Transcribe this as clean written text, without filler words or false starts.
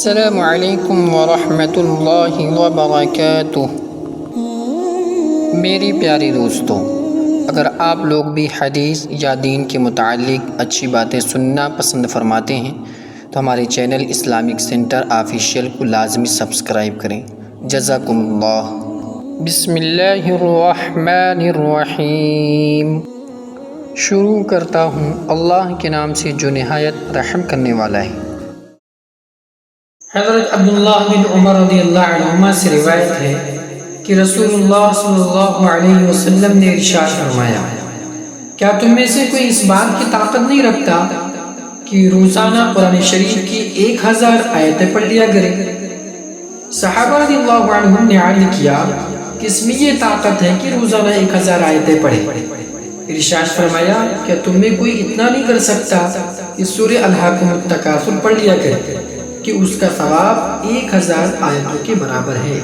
السلام علیکم ورحمۃ اللہ وبرکاتہ۔ میری پیاری دوستوں، اگر آپ لوگ بھی حدیث یا دین کے متعلق اچھی باتیں سننا پسند فرماتے ہیں تو ہمارے چینل اسلامک سینٹر آفیشیل کو لازمی سبسکرائب کریں۔ جزاکم اللہ۔ بسم اللہ الرحمن الرحیم۔ شروع کرتا ہوں اللہ کے نام سے جو نہایت رحم کرنے والا ہے۔ حضرت عبداللہ بن عمر رضی اللہ عنہما سے روایت ہے کہ رسول اللہ صلی اللہ علیہ وسلم نے ارشاد فرمایا، کیا تم میں سے کوئی اس بات کی طاقت نہیں رکھتا کہ روزانہ قرآن شریف کی 1000 آیتیں پڑھ لیا کرے؟ صحابہ رضی اللہ عنہم نے عرض کیا کہ اس میں یہ طاقت ہے کہ روزانہ 1000 آیتیں پڑھے؟ ارشاد فرمایا، کیا تم میں کوئی اتنا نہیں کر سکتا کہ سورہ الہاکم التکاثر پڑھ لیا کرے کہ اس کا ثواب 1000 آیتوں کے برابر ہے؟